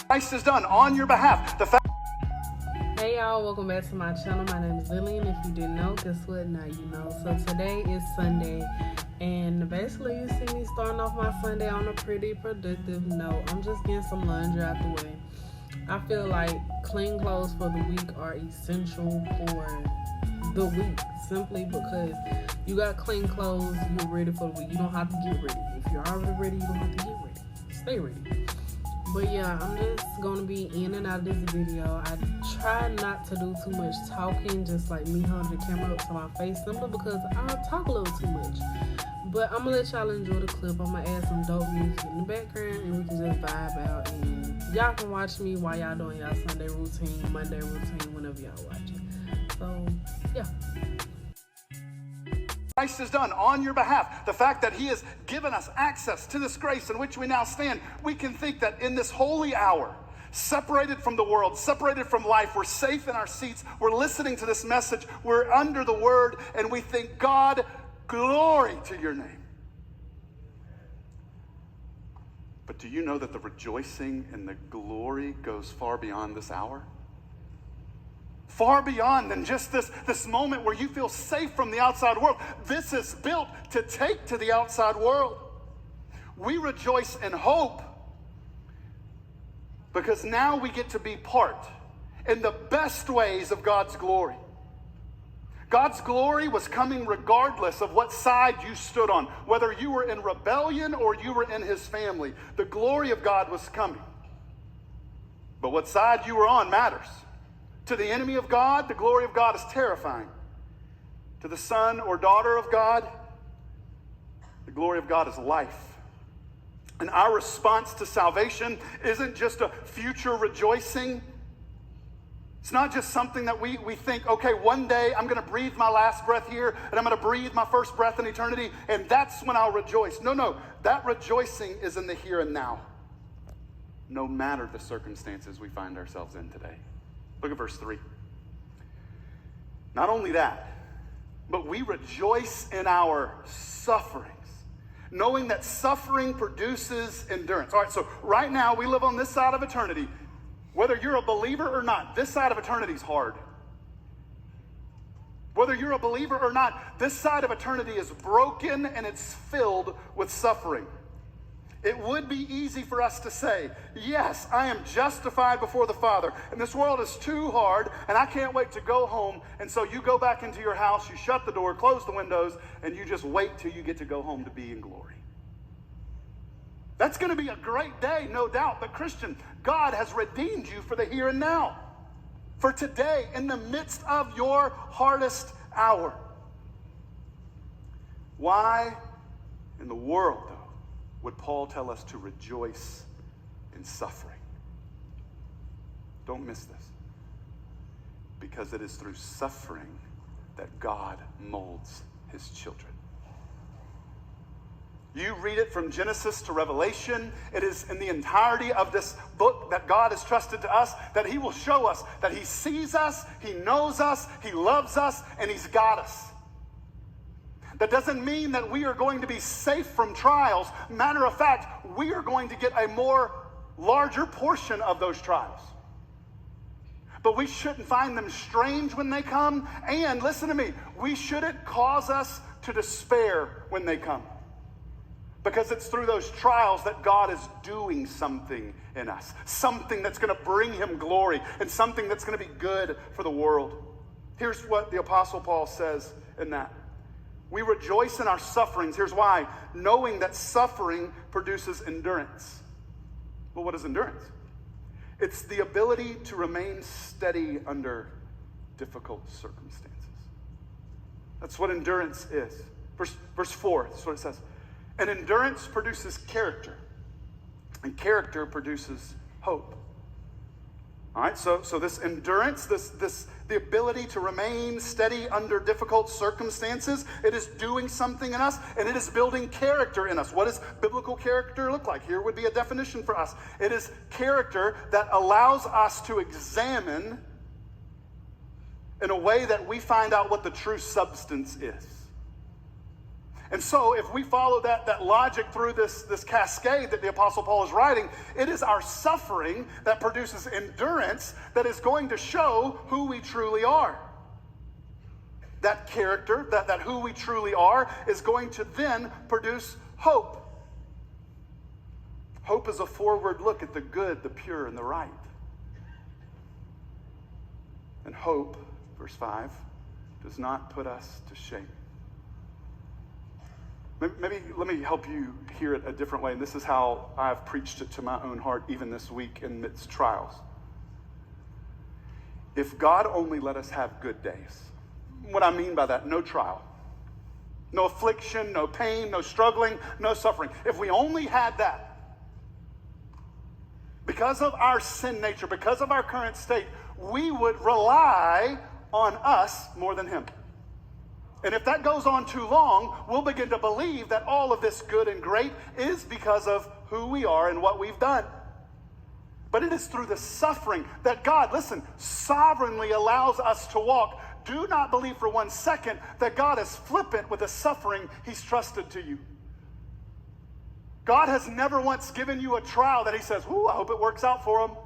Christ has done on your behalf. Hey y'all, welcome back to my channel. My name is Lilian. If you didn't know, guess what? Now you know. So today is Sunday, and basically you see me starting off my Sunday on a pretty productive note. I'm just getting some laundry out the way. I feel like clean clothes for the week are essential for the week, simply because you got clean clothes, you're ready for the week. You don't have to get ready. If you're already ready, you don't have to get ready. Stay ready. But yeah, I'm just going to be in and out of this video. I try not to do too much talking, just like me holding the camera up to my face, simply because I talk a little too much. But I'm going to let y'all enjoy the clip. I'm going to add some dope music in the background, and we can just vibe out. And y'all can watch me while y'all doing y'all Sunday routine, Monday routine, whenever y'all watching. So, yeah. Christ has done on your behalf, the fact that he has given us access to this grace in which we now stand, we can think that in this holy hour, separated from the world, separated from life, we're safe in our seats, we're listening to this message, we're under the word, and we think, God, glory to your name. But do you know that the rejoicing and the glory goes far beyond this hour? Far beyond than just this moment where you feel safe from the outside world. This is built to take to the outside world. We rejoice in hope because now we get to be part in the best ways of God's glory. God's glory was coming regardless of what side you stood on, whether you were in rebellion or you were in his family. The glory of God was coming. But what side you were on matters. To the enemy of God, the glory of God is terrifying. To the son or daughter of God, the glory of God is life. And our response to salvation isn't just a future rejoicing. It's not just something that we think, okay, one day I'm going to breathe my last breath here, and I'm going to breathe my first breath in eternity, and that's when I'll rejoice. No, that rejoicing is in the here and now, no matter the circumstances we find ourselves in today. Look at verse 3. Not only that, but we rejoice in our sufferings, knowing that suffering produces endurance. All right, so right now we live on this side of eternity. Whether you're a believer or not, this side of eternity is hard. Whether you're a believer or not, this side of eternity is broken and it's filled with suffering. It would be easy for us to say, yes, I am justified before the Father, and this world is too hard, and I can't wait to go home. And so you go back into your house, you shut the door, close the windows, and you just wait till you get to go home to be in glory. That's going to be a great day, no doubt. But Christian, God has redeemed you for the here and now, for today, in the midst of your hardest hour. Why in the world, though, would Paul tell us to rejoice in suffering? Don't miss this. Because it is through suffering that God molds his children. You read it from Genesis to Revelation. It is in the entirety of this book that God has trusted to us, that he will show us that he sees us, he knows us, he loves us, and he's got us. That doesn't mean that we are going to be safe from trials. Matter of fact, we are going to get a larger portion of those trials. But we shouldn't find them strange when they come. And listen to me, we shouldn't cause us to despair when they come. Because it's through those trials that God is doing something in us. Something that's going to bring him glory and something that's going to be good for the world. Here's what the Apostle Paul says in that. We rejoice in our sufferings. Here's why. Knowing that suffering produces endurance. Well, what is endurance? It's the ability to remain steady under difficult circumstances. That's what endurance is. Verse 4, that's what it says. And endurance produces character. And character produces hope. All right, so this endurance, the ability to remain steady under difficult circumstances, it is doing something in us, and it is building character in us. What does biblical character look like? Here would be a definition for us. It is character that allows us to examine in a way that we find out what the true substance is. And so if we follow that logic through this cascade that the Apostle Paul is writing, it is our suffering that produces endurance that is going to show who we truly are. That character, that who we truly are, is going to then produce hope. Hope is a forward look at the good, the pure, and the right. And hope, verse 5, does not put us to shame. Maybe let me help you hear it a different way, and this is how I've preached it to my own heart even this week amidst trials. If God only let us have good days, what I mean by that, no trial, no affliction, no pain, no struggling, no suffering. If we only had that, because of our sin nature, because of our current state, we would rely on us more than him. And if that goes on too long, we'll begin to believe that all of this good and great is because of who we are and what we've done. But it is through the suffering that God, listen, sovereignly allows us to walk. Do not believe for 1 second that God is flippant with the suffering he's trusted to you. God has never once given you a trial that he says, "Ooh, I hope it works out for him."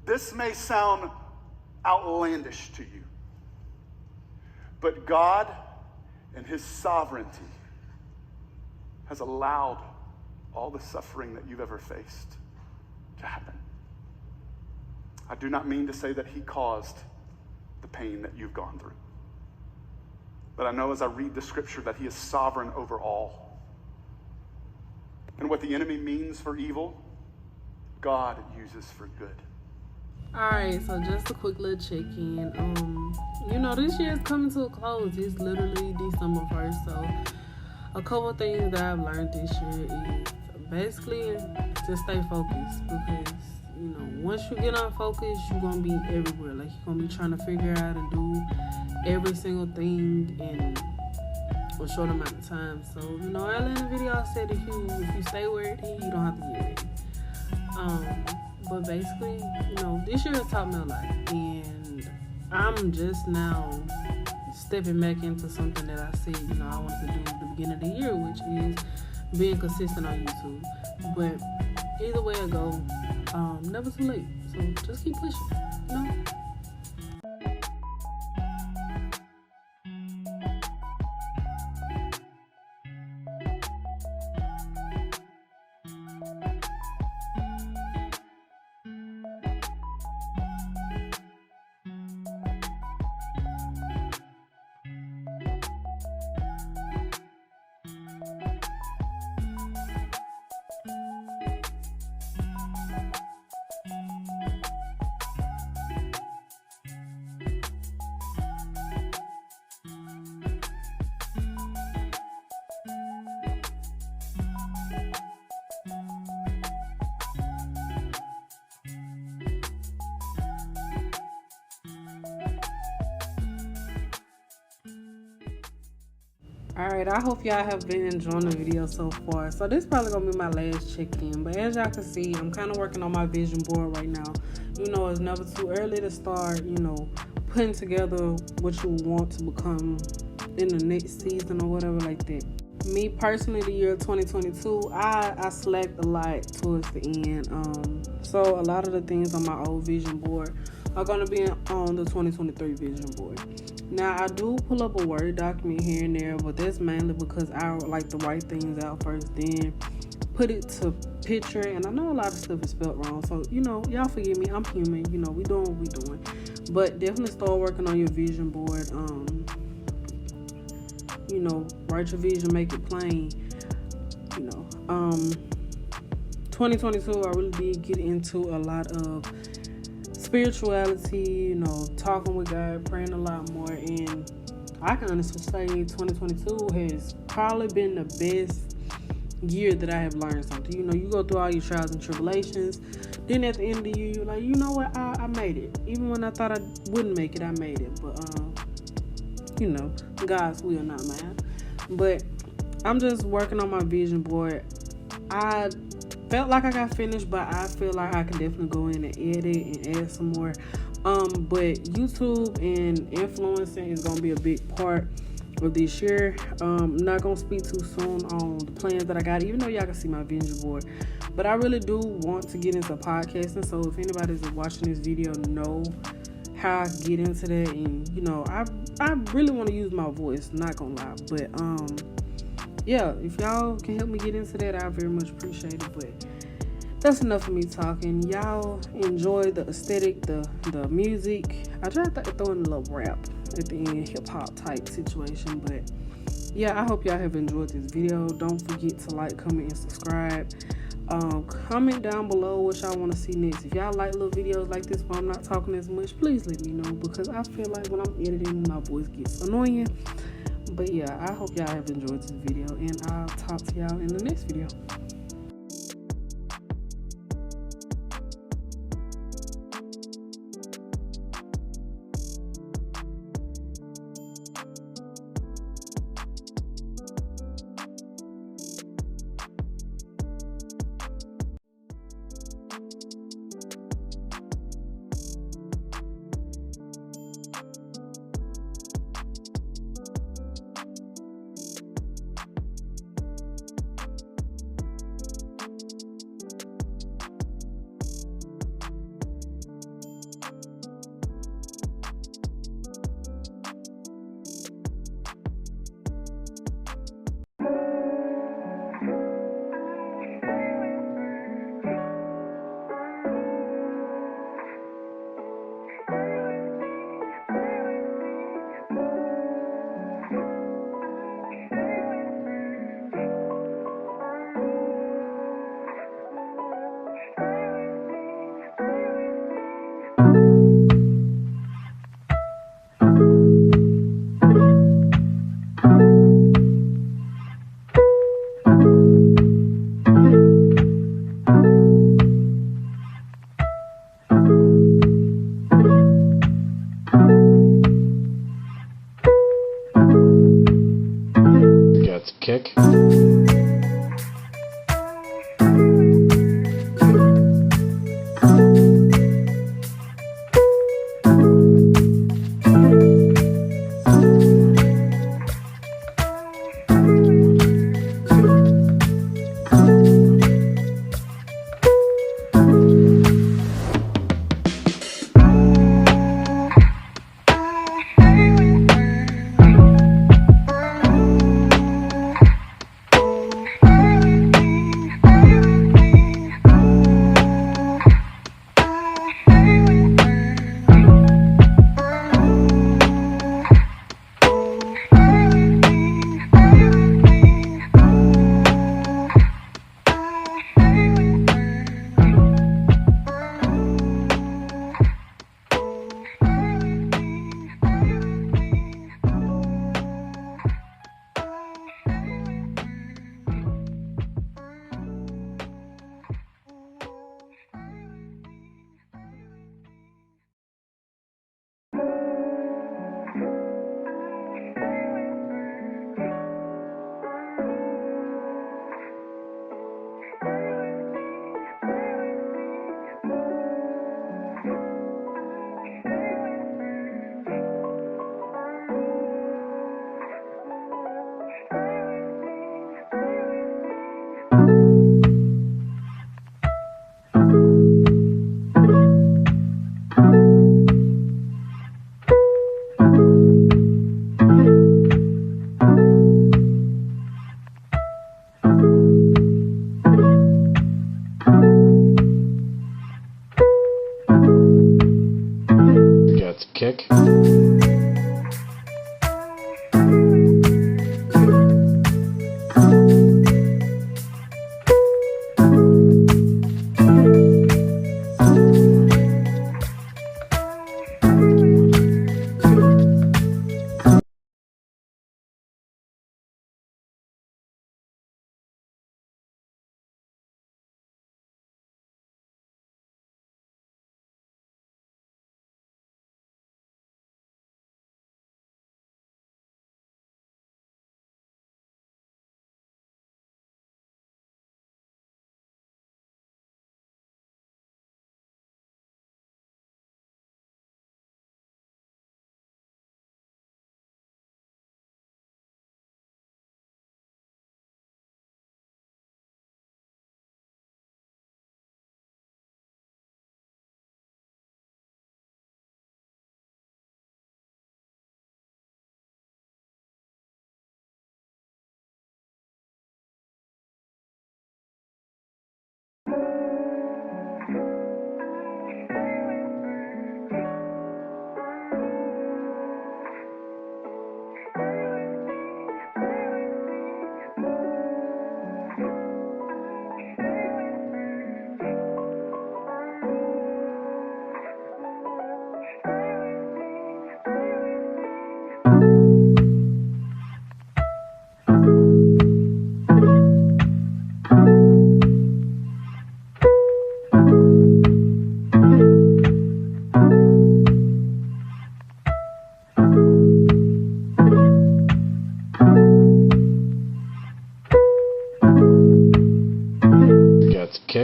This may sound outlandish to you, but God in his sovereignty has allowed all the suffering that you've ever faced to happen. I do not mean to say that he caused the pain that you've gone through. But I know as I read the scripture that he is sovereign over all. And what the enemy means for evil, God uses for good. All right, so just a quick little check-in. This year is coming to a close. It's literally December 1st, so a couple of things that I've learned this year is basically to stay focused, because once you get unfocused, you're gonna be everywhere. Like, you're gonna be trying to figure out and do every single thing in a short amount of time. So, earlier in the video I said if you stay where it is, you don't have to get ready. But basically, this year has taught me a lot, and I'm just now stepping back into something that I said, I wanted to do at the beginning of the year, which is being consistent on YouTube. But either way I go, never too late. So just keep pushing, Alright, I hope y'all have been enjoying the video so far. So this is probably going to be my last check-in. But as y'all can see, I'm kind of working on my vision board right now. It's never too early to start, putting together what you want to become in the next season or whatever like that. Me personally, the year 2022, I slacked a lot towards the end. So a lot of the things on my old vision board are going to be on the 2023 vision board. Now, I do pull up a Word document here and there, but that's mainly because I like to write things out first, then put it to picture. And I know a lot of stuff is spelled wrong, so, y'all forgive me. I'm human. We doing what we doing. But definitely start working on your vision board. Write your vision, make it plain. 2022, I really did get into a lot of spirituality, talking with God, praying a lot more, and I can honestly say 2022 has probably been the best year that I have learned something. You go through all your trials and tribulations, then at the end of the year, you're like, you know what, I made it. Even when I thought I wouldn't make it, I made it. But, God's will, not mine. But I'm just working on my vision board. I felt like I got finished, but I feel like I can definitely go in and edit and add some more. But YouTube and influencing is going to be a big part of this year. I'm not gonna speak too soon on the plans that I got, even though y'all can see my vision board. But I really do want to get into podcasting. So if anybody's watching this video know how I get into that, and I really want to use my voice, not gonna lie. But yeah, if y'all can help me get into that, I very much appreciate it. But that's enough of me talking. Y'all enjoy the aesthetic, the music. I tried to throw in a little rap at the end, hip hop type situation. But yeah, I hope y'all have enjoyed this video. Don't forget to like, comment, and subscribe. Comment down below what y'all want to see next. If y'all like little videos like this where I'm not talking as much, please let me know, because I feel like when I'm editing, my voice gets annoying. But yeah, I hope y'all have enjoyed this video, and I'll talk to y'all in the next video. Kick.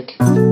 kick.